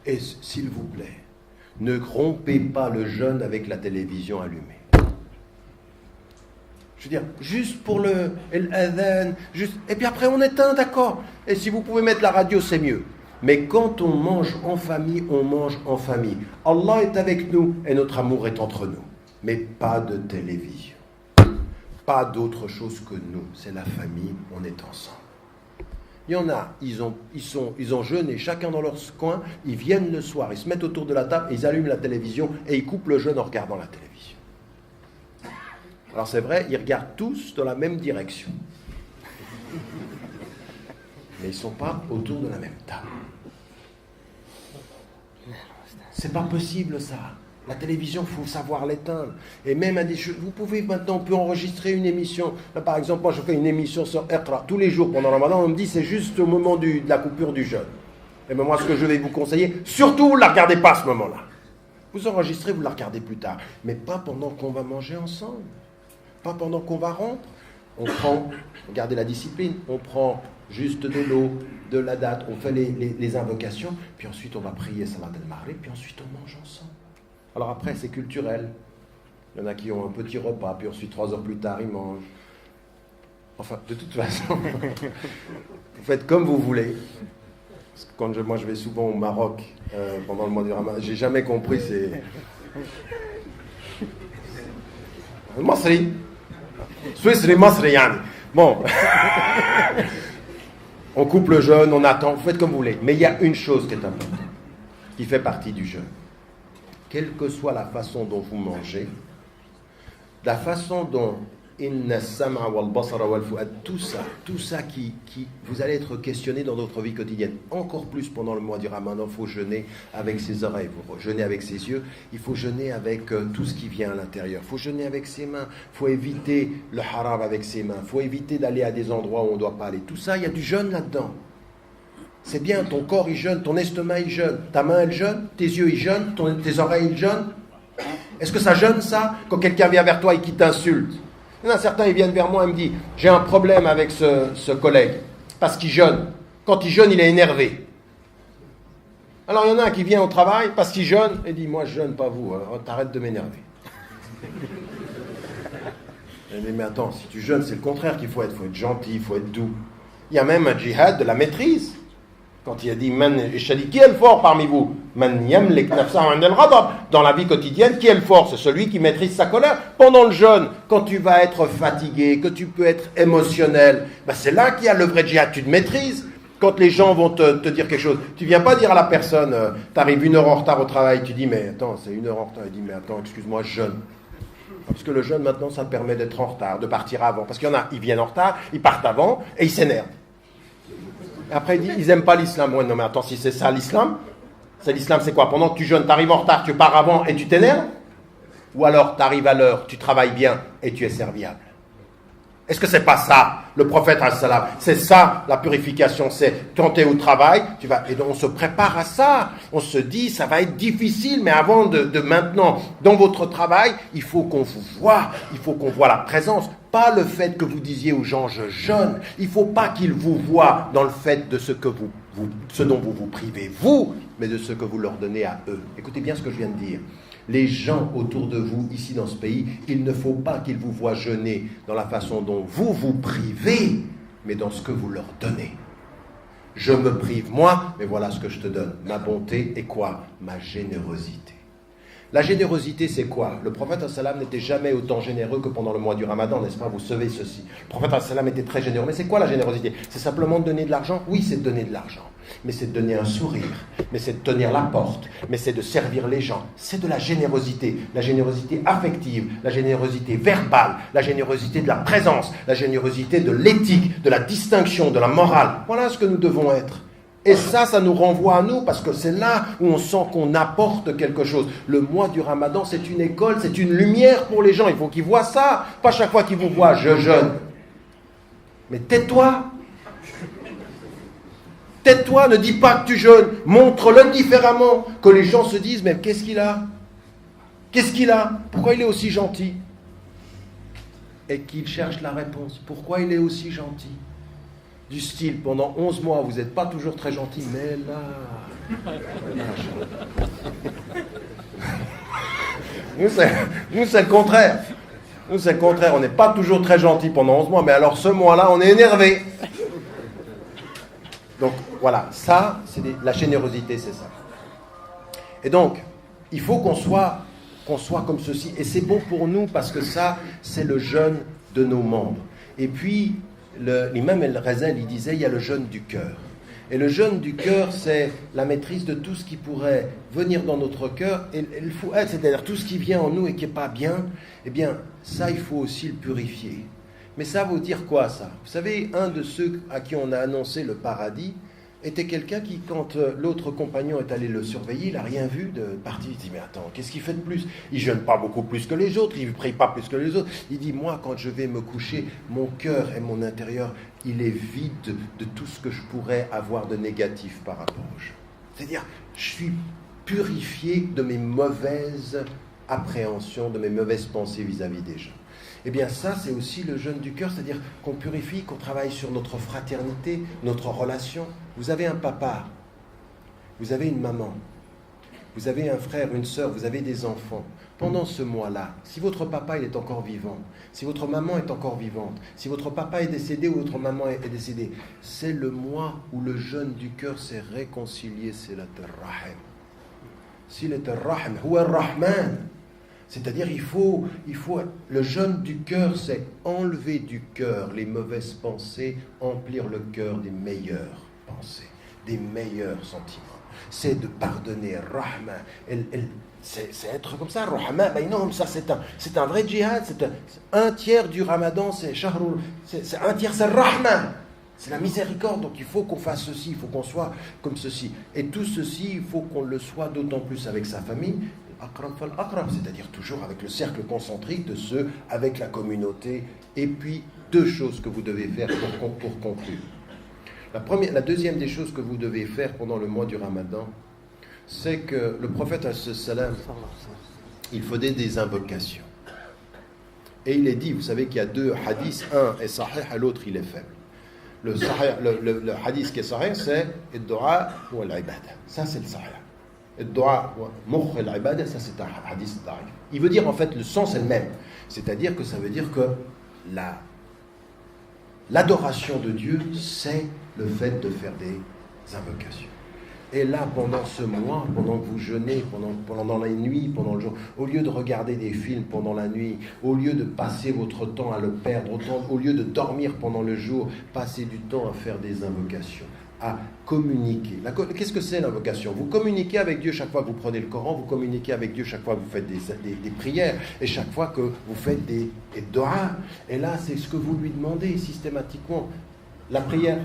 Et s'il vous plaît, ne rompez pas le jeûne avec la télévision allumée. Je veux dire, juste pour l'adhan, et puis après on éteint, d'accord. Et si vous pouvez mettre la radio, c'est mieux. Mais quand on mange en famille, on mange en famille. Allah est avec nous et notre amour est entre nous. Mais pas de télévision. Pas d'autre chose que nous. C'est la famille, on est ensemble. Il y en a, ils ont jeûné, chacun dans leur coin, ils viennent le soir, ils se mettent autour de la table, ils allument la télévision et ils coupent le jeûne en regardant la télévision. Alors c'est vrai, ils regardent tous dans la même direction. Mais ils ne sont pas autour de la même table. C'est pas possible ça. La télévision, il faut savoir l'éteindre. Et même à des choses, vous pouvez maintenant, on peut enregistrer une émission. Là, par exemple, moi je fais une émission sur Iqra tous les jours pendant le Ramadan. On me dit c'est juste au moment de la coupure du jeûne. Et bien moi, ce que je vais vous conseiller, surtout vous ne la regardez pas à ce moment-là. Vous enregistrez, vous la regardez plus tard. Mais pas pendant qu'on va manger ensemble. Pas pendant qu'on va rompre. On prend, regardez la discipline, on prend juste de l'eau, de la date, on fait les invocations, puis ensuite on va prier Salat al-Maghrib, puis ensuite on mange ensemble. Alors après, c'est culturel. Il y en a qui ont un petit repas, puis ensuite 3 heures plus tard, ils mangent. Enfin, de toute façon, vous faites comme vous voulez. Quand moi, je vais souvent au Maroc pendant le mois du Ramadan, j'ai jamais compris, c'est... Masri. Suisse, Masri, yani. Bon. On coupe le jeûne, on attend, vous faites comme vous voulez. Mais il y a une chose qui est importante, qui fait partie du jeûne. Quelle que soit la façon dont vous mangez, la façon dont inna sam'a wal basara wal fu'ad, tout ça qui vous allez être questionné dans votre vie quotidienne. Encore plus pendant le mois du Ramadan, il faut jeûner avec ses oreilles, il faut jeûner avec ses yeux, il faut jeûner avec tout ce qui vient à l'intérieur. Il faut jeûner avec ses mains, il faut éviter le haram avec ses mains, il faut éviter d'aller à des endroits où on ne doit pas aller. Tout ça, il y a du jeûne là-dedans. C'est bien, ton corps il jeûne, ton estomac il jeûne, ta main elle jeûne, tes yeux ils jeûnent, tes oreilles ils jeûnent. Est-ce que ça jeûne ça, quand quelqu'un vient vers toi et qui t'insulte? Il y en a certains, ils viennent vers moi et me disent « J'ai un problème avec ce collègue, parce qu'il jeûne. Quand il jeûne, il est énervé. » Alors il y en a un qui vient au travail, parce qu'il jeûne, et dit « Moi je jeûne, pas vous, t'arrêtes de m'énerver. » Mais attends, si tu jeûnes, c'est le contraire qu'il faut être. Il faut être gentil, il faut être doux. Il y a même un djihad de la maîtrise. Quand il a dit Man Ishadi, qui est le fort parmi vous? Man yamlik nafsa an al-ghadab. Dans la vie quotidienne, qui est le fort? C'est celui qui maîtrise sa colère. Pendant le jeûne, quand tu vas être fatigué, que tu peux être émotionnel, c'est là qu'il y a le vrai djihad. Tu te maîtrises. Quand les gens vont te dire quelque chose, tu viens pas dire à la personne, tu arrives 1 heure en retard au travail, tu dis mais attends, c'est 1 heure en retard. Il dit mais attends, excuse-moi, je jeûne. Parce que le jeûne maintenant, ça permet d'être en retard, de partir avant. Parce qu'il y en a, ils viennent en retard, ils partent avant et ils s'énervent. Après, ils n'aiment pas l'islam. Ouais, non, mais attends, si c'est ça l'islam, c'est quoi? Pendant que tu jeûnes, tu arrives en retard, tu pars avant et tu t'énerves? Ou alors, tu arrives à l'heure, tu travailles bien et tu es serviable? Est-ce que c'est pas ça, le prophète as-salam? C'est ça, la purification, c'est quand tu es au travail, tu vas, et donc on se prépare à ça. On se dit, ça va être difficile, mais avant de maintenant, dans votre travail, il faut qu'on vous voit, il faut qu'on voit la présence. Pas le fait que vous disiez aux gens, je jeûne. Il ne faut pas qu'ils vous voient dans le fait de ce dont vous vous privez, vous, mais de ce que vous leur donnez à eux. Écoutez bien ce que je viens de dire. Les gens autour de vous, ici dans ce pays, il ne faut pas qu'ils vous voient jeûner dans la façon dont vous vous privez, mais dans ce que vous leur donnez. Je me prive moi, mais voilà ce que je te donne. Ma bonté et quoi? Ma générosité. La générosité, c'est quoi? Le prophète sallam n'était jamais autant généreux que pendant le mois du Ramadan, n'est-ce pas? Vous savez ceci. Le prophète sallam était très généreux. Mais c'est quoi la générosité? C'est simplement de donner de l'argent? Oui, c'est de donner de l'argent. Mais c'est de donner un sourire. Mais c'est de tenir la porte. Mais c'est de servir les gens. C'est de la générosité. La générosité affective, la générosité verbale, la générosité de la présence, la générosité de l'éthique, de la distinction, de la morale. Voilà ce que nous devons être. Et ça nous renvoie à nous, parce que c'est là où on sent qu'on apporte quelque chose. Le mois du Ramadan, c'est une école, c'est une lumière pour les gens. Il faut qu'ils voient ça. Pas chaque fois qu'ils vous voient, je jeûne. Mais tais-toi. Tais-toi, ne dis pas que tu jeûnes. Montre-le différemment. Que les gens se disent, mais qu'est-ce qu'il a? Qu'est-ce qu'il a? Pourquoi il est aussi gentil? Et qu'ils cherchent la réponse. Pourquoi il est aussi gentil? Du style, pendant 11 mois, vous n'êtes pas toujours très gentil, mais là... Nous, c'est le contraire. Nous, c'est le contraire. On n'est pas toujours très gentil pendant 11 mois, mais alors ce mois-là, on est énervé. Donc, voilà. Ça, la générosité, c'est ça. Et donc, il faut qu'on soit comme ceci. Et c'est bon pour nous, parce que ça, c'est le jeûne de nos membres. Et puis... l'imam El-Ghazali, il disait, il y a le jeûne du cœur. Et le jeûne du cœur, c'est la maîtrise de tout ce qui pourrait venir dans notre cœur. Et il faut être, c'est-à-dire tout ce qui vient en nous et qui n'est pas bien, eh bien, ça, il faut aussi le purifier. Mais ça veut dire quoi, ça? Vous savez, un de ceux à qui on a annoncé le paradis était quelqu'un qui, quand l'autre compagnon est allé le surveiller, il n'a rien vu de parti. Il dit, mais attends, qu'est-ce qu'il fait de plus? Il ne jeûne pas beaucoup plus que les autres, il ne prie pas plus que les autres. Il dit, moi, quand je vais me coucher, mon cœur et mon intérieur, il est vide de tout ce que je pourrais avoir de négatif par rapport aux gens. C'est-à-dire, je suis purifié de mes mauvaises appréhensions, de mes mauvaises pensées vis-à-vis des gens. Eh bien ça, c'est aussi le jeûne du cœur, c'est-à-dire qu'on purifie, qu'on travaille sur notre fraternité, notre relation. Vous avez un papa, vous avez une maman, vous avez un frère, une sœur, vous avez des enfants. Pendant ce mois-là, si votre papa il est encore vivant, si votre maman est encore vivante, si votre papa est décédé ou votre maman est décédée, c'est le mois où le jeûne du cœur s'est réconcilié, c'est la Rahim. Silat al-Rahim, huwa al-Rahman. C'est-à-dire, il faut le jeûne du cœur, c'est enlever du cœur les mauvaises pensées, emplir le cœur des meilleures pensées, des meilleurs sentiments. C'est de pardonner, Rahman. C'est être comme ça, Rahman. Ben non, ça c'est un vrai djihad. C'est un tiers du Ramadan, c'est Shahrul. C'est un tiers, c'est Rahman. C'est la miséricorde. Donc il faut qu'on fasse ceci, il faut qu'on soit comme ceci. Et tout ceci, il faut qu'on le soit d'autant plus avec sa famille. Akram fal akram, c'est-à-dire toujours avec le cercle concentrique de ceux, avec la communauté. Et puis, deux choses que vous devez faire pour conclure. La deuxième des choses que vous devez faire pendant le mois du Ramadan, c'est que le prophète sallam, il faisait des invocations. Et il est dit, vous savez qu'il y a deux hadiths, un est sahih et l'autre il est faible. Le hadith qui est sahih, c'est « Ad-du'a wa al-ibada ». Ça, c'est le sahih. Ad-du'a wa mukh al-ibada, ça c'est un hadith d'arif. Il veut dire en fait, le sens est le même. C'est-à-dire que ça veut dire que l'adoration de Dieu, c'est le fait de faire des invocations. Et là, pendant ce mois, pendant que vous jeûnez, pendant la nuit, pendant le jour, au lieu de regarder des films pendant la nuit, au lieu de passer votre temps à le perdre, au lieu de dormir pendant le jour, passez du temps à faire des invocations, à communiquer. Qu'est-ce que c'est l'invocation? Vous communiquez avec Dieu chaque fois que vous prenez le Coran, vous communiquez avec Dieu chaque fois que vous faites des prières, et chaque fois que vous faites des doigts. Et là, c'est ce que vous lui demandez systématiquement. La prière,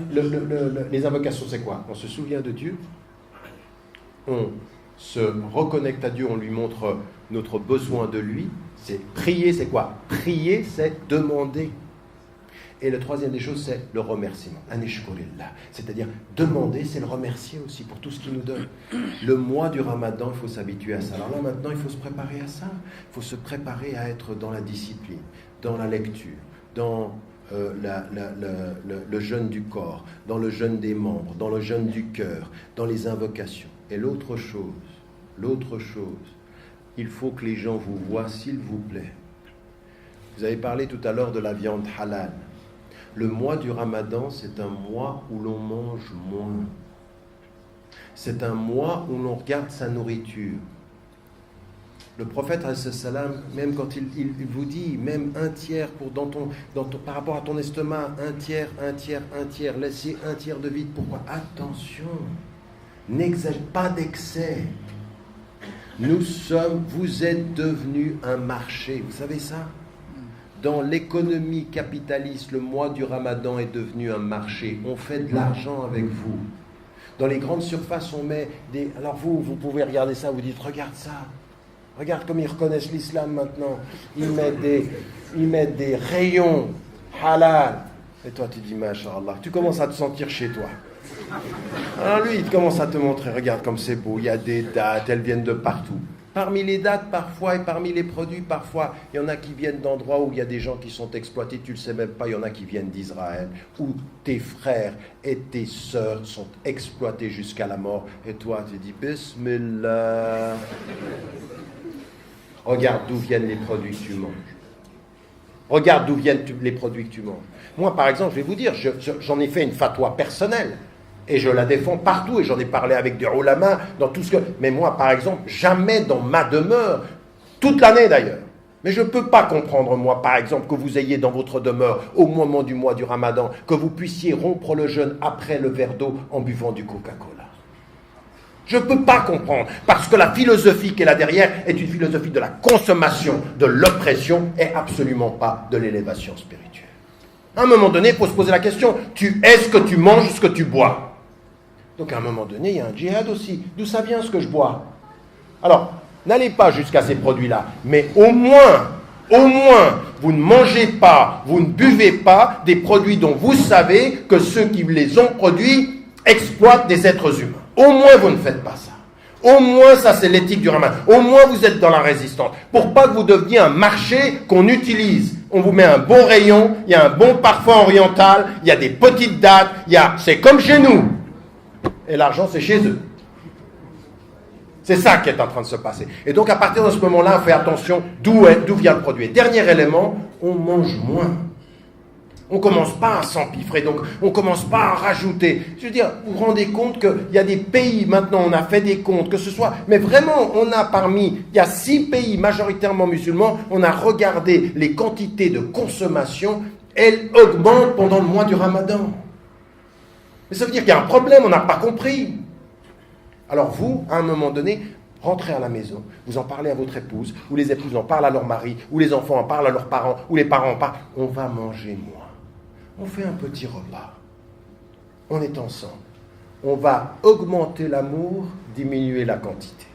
les invocations, c'est quoi? On se souvient de Dieu, on se reconnecte à Dieu, on lui montre notre besoin de lui. C'est prier, c'est quoi? Prier, c'est demander. Et la troisième des choses, c'est le remerciement. Anishkurillah. C'est-à-dire, demander, c'est le remercier aussi pour tout ce qu'il nous donne. Le mois du Ramadan, il faut s'habituer à ça. Alors là, maintenant, il faut se préparer à ça. Il faut se préparer à être dans la discipline, dans la lecture, dans le jeûne du corps, dans le jeûne des membres, dans le jeûne du cœur, dans les invocations. Et l'autre chose, il faut que les gens vous voient, s'il vous plaît. Vous avez parlé tout à l'heure de la viande halal. Le mois du Ramadan, c'est un mois où l'on mange moins. C'est un mois où l'on regarde sa nourriture. Le prophète, même quand il vous dit, même un tiers par rapport à ton estomac, un tiers, laissez un tiers de vide. Pourquoi? Attention, n'exagère pas d'excès. Vous êtes devenus un marché, vous savez ça? Dans l'économie capitaliste, le mois du Ramadan est devenu un marché. On fait de l'argent avec vous. Dans les grandes surfaces, on met des... Alors vous pouvez regarder ça, vous dites, regarde ça. Regarde comme ils reconnaissent l'islam maintenant. Ils mettent des rayons halal. Et toi, tu dis, Masha'Allah, tu commences à te sentir chez toi. Alors lui, il commence à te montrer, regarde comme c'est beau, il y a des dates, elles viennent de partout. Parmi les dates, parfois, et parmi les produits, parfois, il y en a qui viennent d'endroits où il y a des gens qui sont exploités, tu ne le sais même pas, il y en a qui viennent d'Israël, où tes frères et tes sœurs sont exploités jusqu'à la mort. Et toi, tu dis, Bismillah. Regarde d'où viennent les produits que tu manges. Regarde d'où viennent les produits que tu manges. Moi, par exemple, je vais vous dire, j'en ai fait une fatwa personnelle. Et je la défends partout, et j'en ai parlé avec des ulama, dans tout ce que... Mais moi, par exemple, jamais dans ma demeure, toute l'année d'ailleurs, mais je ne peux pas comprendre, moi, par exemple, que vous ayez dans votre demeure, au moment du mois du Ramadan, que vous puissiez rompre le jeûne après le verre d'eau en buvant du Coca-Cola. Je ne peux pas comprendre, parce que la philosophie qui est là derrière est une philosophie de la consommation, de l'oppression, et absolument pas de l'élévation spirituelle. À un moment donné, il faut se poser la question, est-ce que tu manges ce que tu bois? Donc à un moment donné, il y a un djihad aussi. D'où ça vient ce que je bois? Alors, n'allez pas jusqu'à ces produits-là, mais au moins, vous ne mangez pas, vous ne buvez pas des produits dont vous savez que ceux qui les ont produits exploitent des êtres humains. Au moins, vous ne faites pas ça. Au moins, ça c'est l'éthique du Ramadan. Au moins, vous êtes dans la résistance. Pour pas que vous deveniez un marché qu'on utilise. On vous met un bon rayon, il y a un bon parfum oriental, il y a des petites dates, c'est comme chez nous. Et l'argent, c'est chez eux. C'est ça qui est en train de se passer. Et donc, à partir de ce moment-là, on fait attention d'où vient le produit. Dernier élément, on mange moins. On ne commence pas à s'empiffrer, donc on ne commence pas à rajouter. Je veux dire, vous vous rendez compte qu'il y a des pays, maintenant on a fait des comptes, que ce soit... Mais vraiment, il y a 6 pays majoritairement musulmans, on a regardé les quantités de consommation, elles augmentent pendant le mois du Ramadan. Mais ça veut dire qu'il y a un problème, on n'a pas compris. Alors vous, à un moment donné, rentrez à la maison, vous en parlez à votre épouse, ou les épouses en parlent à leur mari, ou les enfants en parlent à leurs parents, ou les parents en parlent. On va manger moins. On fait un petit repas. On est ensemble. On va augmenter l'amour, diminuer la quantité.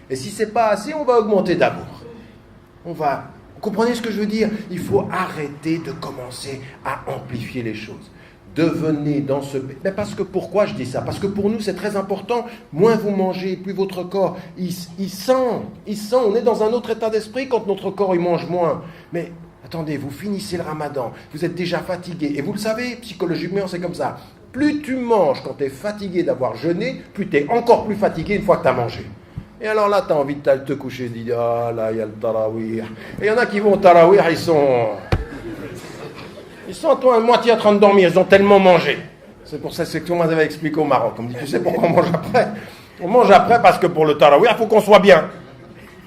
Et si ce n'est pas assez, on va augmenter d'amour. Vous comprenez ce que je veux dire? Il faut arrêter de commencer à amplifier les choses. Devenez dans ce... Mais pourquoi je dis ça? Parce que pour nous, c'est très important. Moins vous mangez, plus votre corps, il sent. On est dans un autre état d'esprit quand notre corps, il mange moins. Mais attendez, vous finissez le Ramadan, vous êtes déjà fatigué. Et vous le savez, psychologiquement, c'est comme ça. Plus tu manges quand tu es fatigué d'avoir jeûné, plus tu es encore plus fatigué une fois que tu as mangé. Et alors là, tu as envie de te coucher, de dire, ah là, il y a le tarawih. Et il y en a qui vont au tarawih, ils sont à moitié en train de dormir, ils ont tellement mangé. C'est pour ça que tout le monde avait expliqué au Maroc. On me dit, tu sais pourquoi on mange après? On mange après parce que pour le tarawih, il faut qu'on soit bien.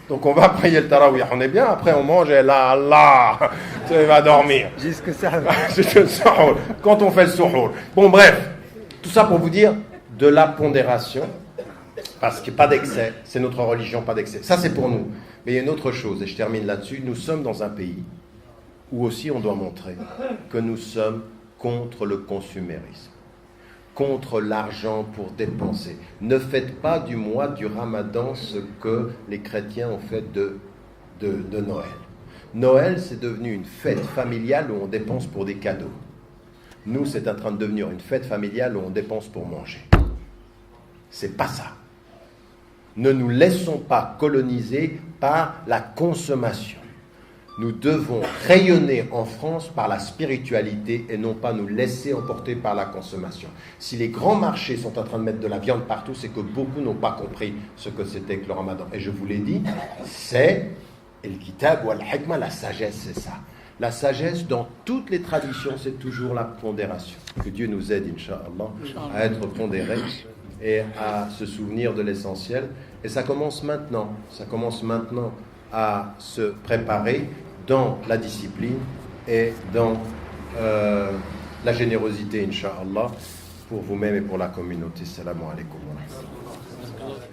Donc on va prier le tarawih, on est bien, après on mange et là, tu vas dormir. Jusque ça. C'est le suhour, quand on fait le suhour. Bon bref, tout ça pour vous dire de la pondération, parce qu'il n'y a pas d'excès, c'est notre religion, pas d'excès. Ça c'est pour nous. Mais il y a une autre chose, et je termine là-dessus, nous sommes dans un pays où aussi on doit montrer que nous sommes contre le consumérisme, contre l'argent pour dépenser. Ne faites pas du mois du Ramadan ce que les chrétiens ont fait de Noël. Noël, c'est devenu une fête familiale où on dépense pour des cadeaux. Nous, c'est en train de devenir une fête familiale où on dépense pour manger. C'est pas ça. Ne nous laissons pas coloniser par la consommation. Nous devons rayonner en France par la spiritualité et non pas nous laisser emporter par la consommation. Si les grands marchés sont en train de mettre de la viande partout, c'est que beaucoup n'ont pas compris ce que c'était que le Ramadan. Et je vous l'ai dit, c'est el kitab ou al-hikmah, la sagesse, c'est ça. La sagesse, dans toutes les traditions, c'est toujours la pondération. Que Dieu nous aide, Inch'Allah, à être pondérés et à se souvenir de l'essentiel. Et ça commence maintenant. Ça commence maintenant à se préparer dans la discipline et dans la générosité, Inch'Allah, pour vous-même et pour la communauté. Salam alaikum wa rahmatullah.